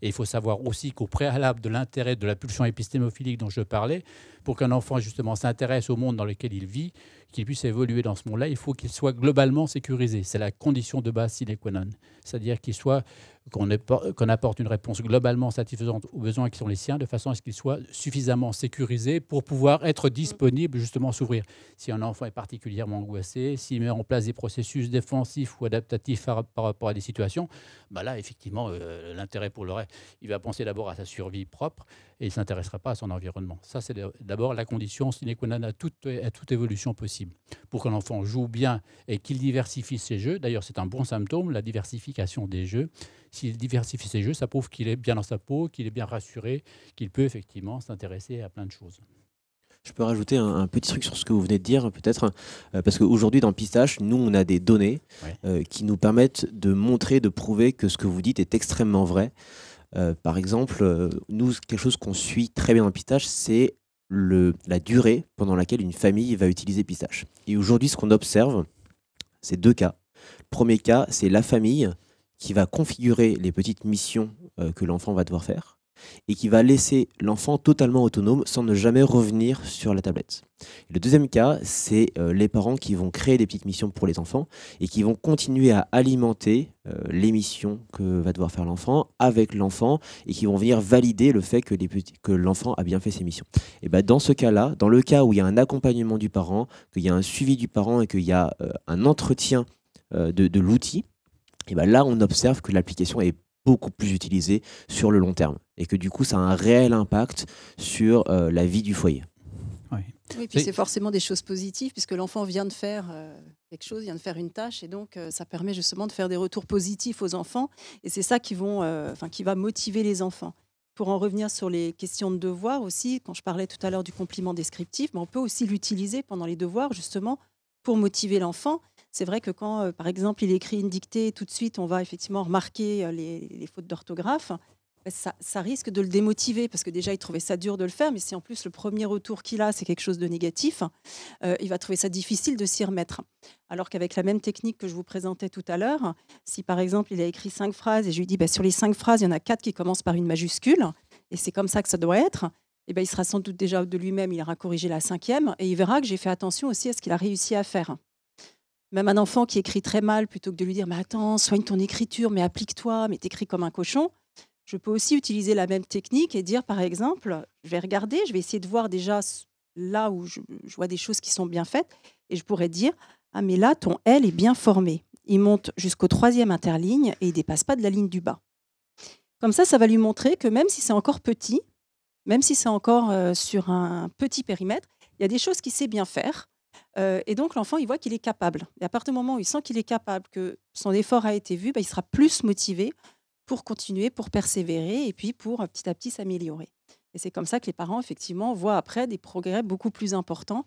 Speaker 2: Et il faut savoir aussi qu'au préalable de l'intérêt de la pulsion épistémophilique dont je parlais, pour qu'un enfant justement s'intéresse au monde dans lequel il vit, qu'il puisse évoluer dans ce monde-là, il faut qu'il soit globalement sécurisé. C'est la condition de base sine qua non. C'est-à-dire qu'on apporte une réponse globalement satisfaisante aux besoins qui sont les siens, de façon à ce qu'il soit suffisamment sécurisé pour pouvoir être disponible, justement s'ouvrir. Si un enfant est particulièrement angoissé, s'il met en place des processus défensifs ou adaptatifs par rapport à des situations, bah là, effectivement, l'intérêt pour le reste, il va penser d'abord à sa survie propre et il ne s'intéressera pas à son environnement. Ça, c'est d'abord la condition sine qua non à toute évolution possible. Pour qu'un enfant joue bien et qu'il diversifie ses jeux, d'ailleurs, c'est un bon symptôme, la diversification des jeux. S'il diversifie ses jeux, ça prouve qu'il est bien dans sa peau, qu'il est bien rassuré, qu'il peut effectivement s'intéresser à plein de choses.
Speaker 4: Je peux rajouter un petit truc sur ce que vous venez de dire, peut-être, parce qu'aujourd'hui, dans Pistache, nous, on a des données qui nous permettent de montrer, de prouver que ce que vous dites est extrêmement vrai. Par exemple, nous, quelque chose qu'on suit très bien dans Pistache, c'est la durée pendant laquelle une famille va utiliser Pistache. Et aujourd'hui, ce qu'on observe, c'est 2 cas. Le premier cas, c'est la famille qui va configurer les petites missions que l'enfant va devoir faire et qui va laisser l'enfant totalement autonome sans ne jamais revenir sur la tablette. Et le deuxième cas, c'est les parents qui vont créer des petites missions pour les enfants et qui vont continuer à alimenter les missions que va devoir faire l'enfant avec l'enfant et qui vont venir valider le fait que l'enfant a bien fait ses missions. Et ben dans ce cas-là, dans le cas où il y a un accompagnement du parent, qu'il y a un suivi du parent et qu'il y a un entretien de l'outil, et ben là on observe que l'application est beaucoup plus utilisée sur le long terme et que du coup ça a un réel impact sur la vie du foyer.
Speaker 9: Oui, puis c'est forcément des choses positives puisque l'enfant vient de faire quelque chose, vient de faire une tâche et donc ça permet justement de faire des retours positifs aux enfants et c'est ça qui va motiver les enfants. Pour en revenir sur les questions de devoirs aussi, quand je parlais tout à l'heure du compliment descriptif, on peut aussi l'utiliser pendant les devoirs justement pour motiver l'enfant. C'est vrai que quand, par exemple, il écrit une dictée, tout de suite, on va effectivement remarquer les fautes d'orthographe. Ça risque de le démotiver parce que déjà, il trouvait ça dur de le faire. Mais si en plus, le premier retour qu'il a, c'est quelque chose de négatif, il va trouver ça difficile de s'y remettre. Alors qu'avec la même technique que je vous présentais tout à l'heure, si par exemple, il a écrit 5 phrases et je lui dis sur les 5 phrases, il y en a 4 qui commencent par une majuscule et c'est comme ça que ça doit être, et il sera sans doute déjà de lui-même, il aura corrigé la 5e et il verra que j'ai fait attention aussi à ce qu'il a réussi à faire. Même un enfant qui écrit très mal, plutôt que de lui dire « mais attends, soigne ton écriture, mais applique-toi, mais t'écris comme un cochon », je peux aussi utiliser la même technique et dire par exemple, je vais regarder, je vais essayer de voir déjà là où je vois des choses qui sont bien faites et je pourrais dire « ah mais là, ton L est bien formé, il monte jusqu'au 3e interligne et il ne dépasse pas de la ligne du bas ». Comme ça va lui montrer que même si c'est encore petit, même si c'est encore sur un petit périmètre, il y a des choses qu'il sait bien faire. Et donc, l'enfant, il voit qu'il est capable. Et à partir du moment où il sent qu'il est capable, que son effort a été vu, il sera plus motivé pour continuer, pour persévérer et puis pour petit à petit s'améliorer. Et c'est comme ça que les parents, effectivement, voient après des progrès beaucoup plus importants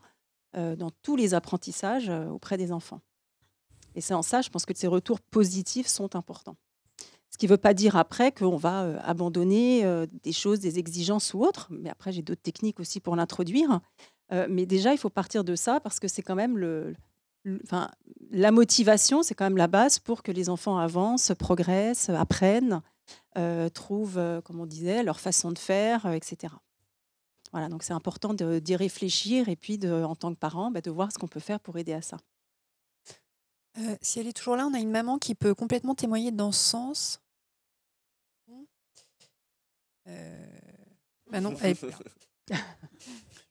Speaker 9: dans tous les apprentissages auprès des enfants. Et c'est en ça, je pense que ces retours positifs sont importants. Ce qui ne veut pas dire après qu'on va abandonner des choses, des exigences ou autres. Mais après, j'ai d'autres techniques aussi pour l'introduire. Mais déjà, il faut partir de ça parce que c'est quand même la motivation, c'est quand même la base pour que les enfants avancent, progressent, apprennent, trouvent, comme on disait, leur façon de faire, etc. Voilà, donc c'est important d'y réfléchir et puis, en tant que parent, de voir ce qu'on peut faire pour aider à ça.
Speaker 3: Si elle est toujours là, on a une maman qui peut complètement témoigner dans ce sens. Non, elle est plus là.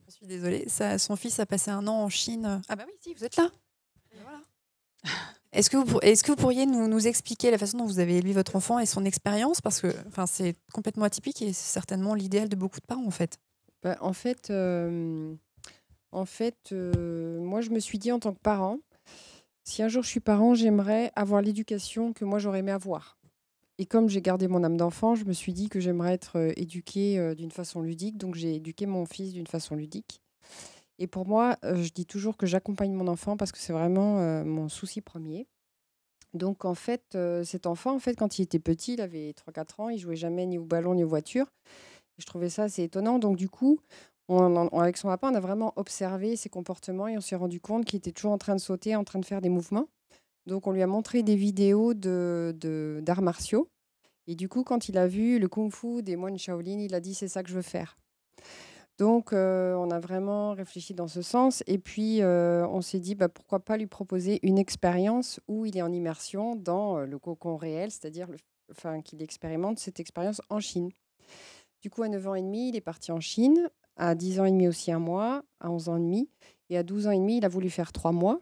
Speaker 3: Je suis désolée. Son fils a passé 1 an en Chine. Ah bah oui, si, vous êtes là. Est-ce que vous pourriez nous expliquer la façon dont vous avez élevé votre enfant et son expérience? Parce que c'est complètement atypique et c'est certainement l'idéal de beaucoup de parents, en fait.
Speaker 10: Bah, en fait, moi, je me suis dit en tant que parent, si un jour je suis parent, j'aimerais avoir l'éducation que moi j'aurais aimé avoir. Et comme j'ai gardé mon âme d'enfant, je me suis dit que j'aimerais être éduquée d'une façon ludique. Donc j'ai éduqué mon fils d'une façon ludique. Et pour moi, je dis toujours que j'accompagne mon enfant parce que c'est vraiment mon souci premier. Donc en fait, cet enfant, en fait, quand il était petit, il avait 3-4 ans, il jouait jamais ni au ballon ni aux voitures. Et je trouvais ça assez étonnant. Donc du coup, avec son papa, on a vraiment observé ses comportements et on s'est rendu compte qu'il était toujours en train de sauter, en train de faire des mouvements. Donc on lui a montré des vidéos d'arts martiaux. Et du coup, quand il a vu le kung-fu des moines Shaolin, il a dit c'est ça que je veux faire. Donc on a vraiment réfléchi dans ce sens. Et puis on s'est dit pourquoi pas lui proposer une expérience où il est en immersion dans le cocon réel, c'est-à-dire qu'il expérimente cette expérience en Chine. Du coup, à 9 ans et demi, il est parti en Chine. À 10 ans et demi aussi, un mois. À 11 ans et demi. Et à 12 ans et demi, il a voulu faire 3 mois.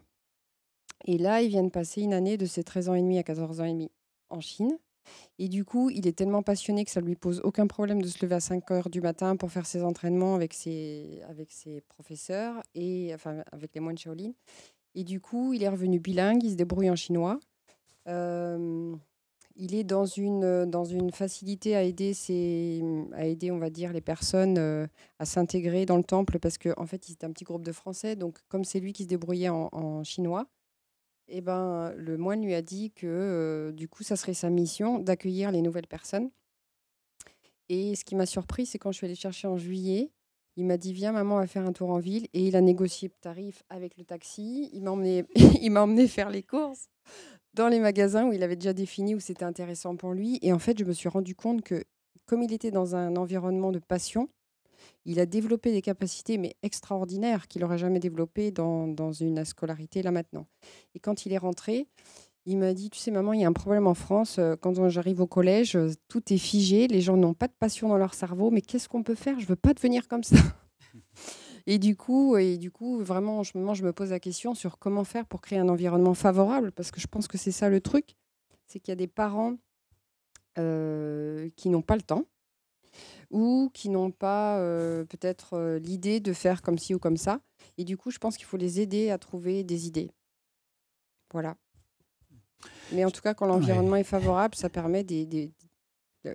Speaker 10: Et là, il vient de passer une année de ses 13 ans et demi à 14 ans et demi en Chine. Et du coup, il est tellement passionné que ça ne lui pose aucun problème de se lever à 5 heures du matin pour faire ses entraînements avec ses professeurs, et avec les moines Shaolin. Et du coup, il est revenu bilingue, il se débrouille en chinois. Il est dans une facilité à aider, on va dire, les personnes à s'intégrer dans le temple parce qu'en fait, c'est un petit groupe de Français. Donc, comme c'est lui qui se débrouillait en chinois, le moine lui a dit que du coup, ça serait sa mission d'accueillir les nouvelles personnes. Et ce qui m'a surpris, c'est quand je suis allée chercher en juillet, il m'a dit viens maman, on va faire un tour en ville. Et il a négocié le tarif avec le taxi. Il m'a emmené faire les courses dans les magasins où il avait déjà défini où c'était intéressant pour lui. Et en fait, je me suis rendu compte que comme il était dans un environnement de passion, il a développé des capacités mais extraordinaires qu'il n'aurait jamais développées dans une scolarité là maintenant. Et quand il est rentré, il m'a dit, tu sais maman, il y a un problème en France. Quand j'arrive au collège, tout est figé. Les gens n'ont pas de passion dans leur cerveau. Mais qu'est-ce qu'on peut faire? Je ne veux pas devenir comme ça. Et du coup, vraiment, je me pose la question sur comment faire pour créer un environnement favorable. Parce que je pense que c'est ça le truc. C'est qu'il y a des parents qui n'ont pas le temps ou qui n'ont pas peut-être l'idée de faire comme ci ou comme ça. Et du coup, je pense qu'il faut les aider à trouver des idées. Voilà. Mais en tout cas, quand l'environnement est favorable, ça permet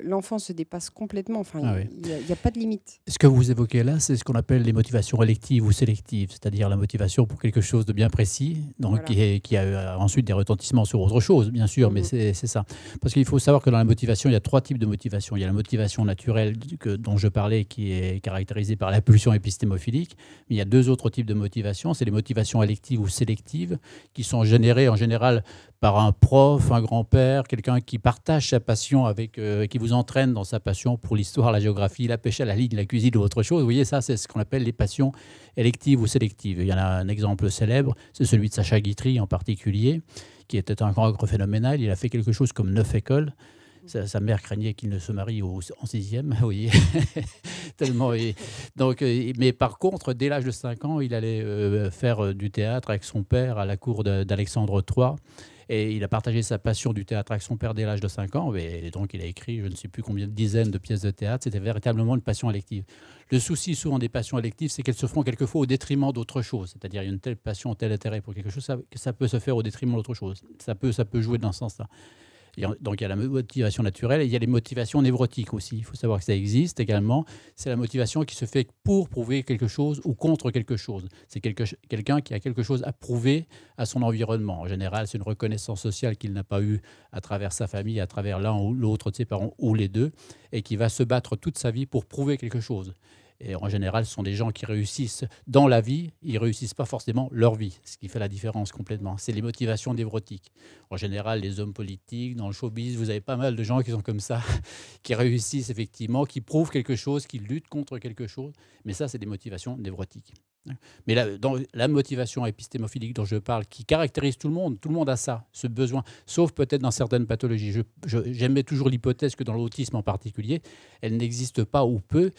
Speaker 10: l'enfant se dépasse complètement. Il n'y a pas de limite.
Speaker 2: Ce que vous évoquez là, c'est ce qu'on appelle les motivations électives ou sélectives, c'est-à-dire la motivation pour quelque chose de bien précis, donc voilà. qui a ensuite des retentissements sur autre chose, bien sûr, mais c'est ça. Parce qu'il faut savoir que dans la motivation, il y a 3 types de motivation. Il y a la motivation naturelle dont je parlais, qui est caractérisée par la pulsion épistémophilique, mais il y a 2 autres types de motivation, c'est les motivations électives ou sélectives, qui sont générées en général par un prof, un grand-père, quelqu'un qui partage sa passion qui vous entraîne dans sa passion pour l'histoire, la géographie, la pêche à la ligne, la cuisine ou autre chose. Vous voyez, ça, c'est ce qu'on appelle les passions électives ou sélectives. Il y en a un exemple célèbre, c'est celui de Sacha Guitry en particulier, qui était un chorégraphe phénoménal. Il a fait quelque chose comme 9 écoles. Sa mère craignait qu'il ne se marie en 6e, vous voyez. Tellement, mais par contre, dès l'âge de 5 ans, il allait faire du théâtre avec son père à la cour d'Alexandre III. Et il a partagé sa passion du théâtre avec son père dès l'âge de 5 ans. Et donc, il a écrit je ne sais plus combien de dizaines de pièces de théâtre. C'était véritablement une passion élective. Le souci souvent des passions électives, c'est qu'elles se font quelquefois au détriment d'autre chose. C'est-à-dire, il y a une telle passion, tel intérêt pour quelque chose, que ça peut se faire au détriment d'autre chose. Ça peut jouer dans ce sens-là. Donc il y a la motivation naturelle et il y a les motivations névrotiques aussi. Il faut savoir que ça existe également. C'est la motivation qui se fait pour prouver quelque chose ou contre quelque chose. C'est quelqu'un qui a quelque chose à prouver à son environnement. En général, c'est une reconnaissance sociale qu'il n'a pas eue à travers sa famille, à travers l'un ou l'autre de ses parents ou les deux, et qui va se battre toute sa vie pour prouver quelque chose. Et en général, ce sont des gens qui réussissent dans la vie, ils ne réussissent pas forcément leur vie, ce qui fait la différence complètement. C'est les motivations névrotiques. En général, les hommes politiques, dans le showbiz, vous avez pas mal de gens qui sont comme ça, qui réussissent effectivement, qui prouvent quelque chose, qui luttent contre quelque chose. Mais ça, c'est des motivations névrotiques. Mais dans la motivation épistémophilique dont je parle, qui caractérise tout le monde a ça, ce besoin, sauf peut-être dans certaines pathologies. J'aimais toujours l'hypothèse que dans l'autisme en particulier, elle n'existe pas ou peu,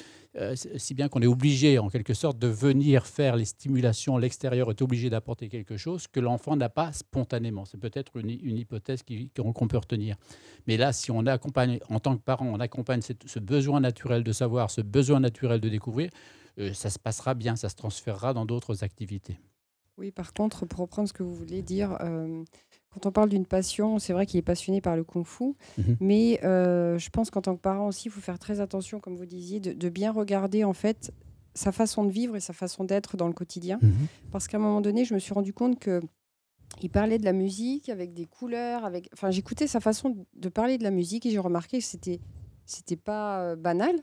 Speaker 2: si bien qu'on est obligé, en quelque sorte, de venir faire les stimulations, l'extérieur est obligé d'apporter quelque chose que l'enfant n'a pas spontanément. C'est peut-être une hypothèse qu'on peut retenir. Mais là, si on accompagne, en tant que parent, on accompagne ce besoin naturel de savoir, ce besoin naturel de découvrir, ça se passera bien, ça se transférera dans d'autres activités.
Speaker 10: Oui, par contre, pour reprendre ce que vous voulez dire, quand on parle d'une passion, c'est vrai qu'il est passionné par le kung-fu, mais je pense qu'en tant que parent aussi, il faut faire très attention, comme vous disiez, de bien regarder en fait sa façon de vivre et sa façon d'être dans le quotidien. Parce qu'à un moment donné, je me suis rendu compte qu'il parlait de la musique avec des couleurs, enfin, j'écoutais sa façon de parler de la musique et j'ai remarqué que c'était pas banal.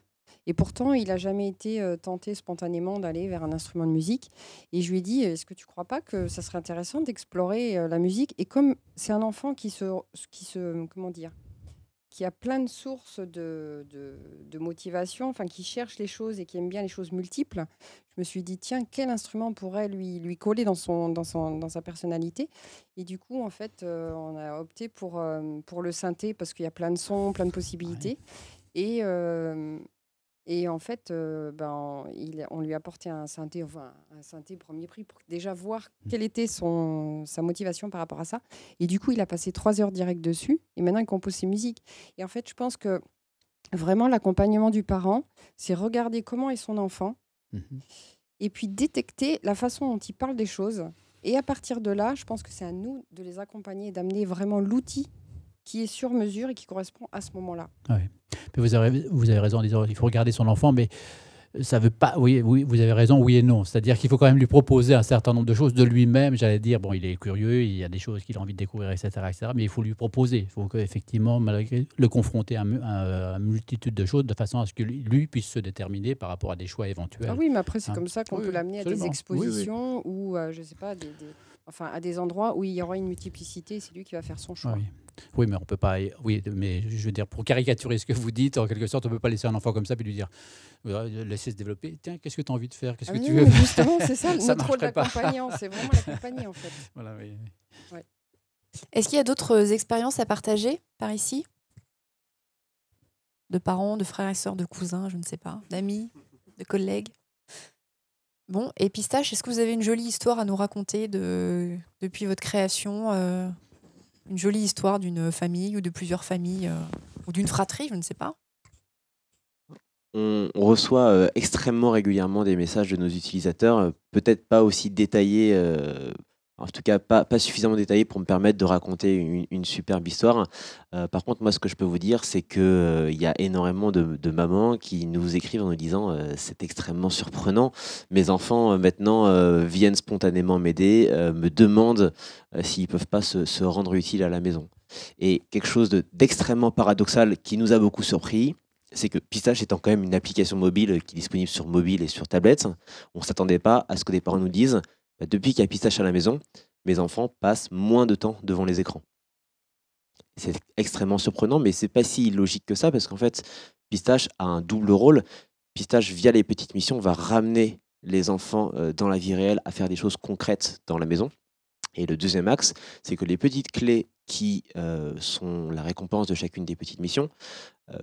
Speaker 10: Et pourtant, il n'a jamais été tenté spontanément d'aller vers un instrument de musique. Et je lui ai dit, est-ce que tu ne crois pas que ça serait intéressant d'explorer la musique? Et comme c'est un enfant comment dire, qui a plein de sources de motivation, enfin, qui cherche les choses et qui aime bien les choses multiples, je me suis dit, tiens, quel instrument pourrait lui coller dans sa personnalité? Et du coup, en fait, on a opté pour le synthé parce qu'il y a plein de sons, plein de possibilités. Ouais. Et en fait, on lui a apporté un synthé premier prix pour déjà voir quelle était sa motivation par rapport à ça. Et du coup, il a passé 3 heures direct dessus. Et maintenant, il compose ses musiques. Et en fait, je pense que vraiment, l'accompagnement du parent, c'est regarder comment est son enfant et puis détecter la façon dont il parle des choses. Et à partir de là, je pense que c'est à nous de les accompagner et d'amener vraiment l'outil qui est sur mesure et qui correspond à ce moment-là.
Speaker 2: Oui. Mais vous avez raison en disant qu'il faut regarder son enfant, mais ça veut pas. Oui, vous avez raison, oui et non. C'est-à-dire qu'il faut quand même lui proposer un certain nombre de choses de lui-même. J'allais dire, bon, il est curieux, il y a des choses qu'il a envie de découvrir, etc., mais il faut lui proposer. Il faut effectivement, malgré le confronter à une multitude de choses, de façon à ce que lui puisse se déterminer par rapport à des choix éventuels.
Speaker 10: Ah oui, mais après, c'est comme ça qu'on peut l'amener à des expositions ou, je ne sais pas, à des endroits où il y aura une multiplicité et c'est lui qui va faire son choix.
Speaker 2: Oui, mais on peut pas. Oui, mais je veux dire, pour caricaturer ce que vous dites, en quelque sorte, on ne peut pas laisser un enfant comme ça puis lui dire, laisser se développer. Tiens, qu'est-ce que tu as envie de faire? Qu'est-ce que tu veux?
Speaker 10: Justement, c'est ça notre rôle d'accompagnant. C'est vraiment l'accompagner, en fait.
Speaker 2: Voilà, oui.
Speaker 3: Ouais. Est-ce qu'il y a d'autres expériences à partager par ici? De parents, de frères et sœurs, de cousins, je ne sais pas, d'amis, de collègues? Bon, et Pistache, est-ce que vous avez une jolie histoire à nous raconter depuis votre création? Une jolie histoire d'une famille ou de plusieurs familles ou d'une fratrie, je ne sais pas.
Speaker 4: On reçoit extrêmement régulièrement des messages de nos utilisateurs, peut-être pas aussi détaillés, en tout cas pas suffisamment détaillés pour me permettre de raconter une superbe histoire. Par contre, moi, ce que je peux vous dire, c'est qu'il y a énormément de mamans qui nous écrivent en nous disant c'est extrêmement surprenant. Mes enfants, maintenant, viennent spontanément m'aider, me demandent s'ils ne peuvent pas se rendre utiles à la maison. Et quelque chose d'extrêmement paradoxal qui nous a beaucoup surpris, c'est que Pistache étant quand même une application mobile qui est disponible sur mobile et sur tablette, on ne s'attendait pas à ce que des parents nous disent depuis qu'il y a Pistache à la maison, mes enfants passent moins de temps devant les écrans. C'est extrêmement surprenant, mais c'est pas si illogique que ça, parce qu'en fait, Pistache a un double rôle. Pistache, via les petites missions, va ramener les enfants dans la vie réelle à faire des choses concrètes dans la maison. Et le deuxième axe, c'est que les petites clés qui sont la récompense de chacune des petites missions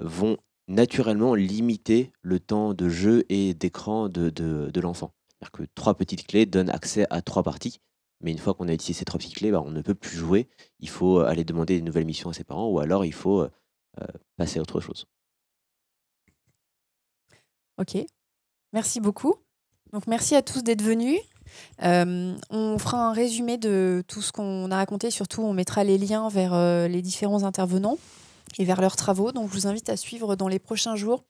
Speaker 4: vont naturellement limiter le temps de jeu et d'écran de l'enfant. C'est-à-dire que 3 petites clés donnent accès à 3 parties, mais une fois qu'on a utilisé ces 3 petites clés, on ne peut plus jouer. Il faut aller demander des nouvelles missions à ses parents ou alors il faut passer à autre chose.
Speaker 3: Ok, merci beaucoup. Donc merci à tous d'être venus. On fera un résumé de tout ce qu'on a raconté, surtout on mettra les liens vers les différents intervenants et vers leurs travaux. Donc je vous invite à suivre dans les prochains jours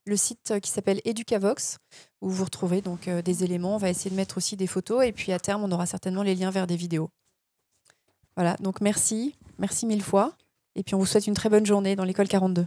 Speaker 3: le site qui s'appelle Educavox, où vous retrouvez donc des éléments. On va essayer de mettre aussi des photos et puis à terme, on aura certainement les liens vers des vidéos. Voilà, donc merci 1000 fois. Et puis on vous souhaite une très bonne journée dans l'école 42.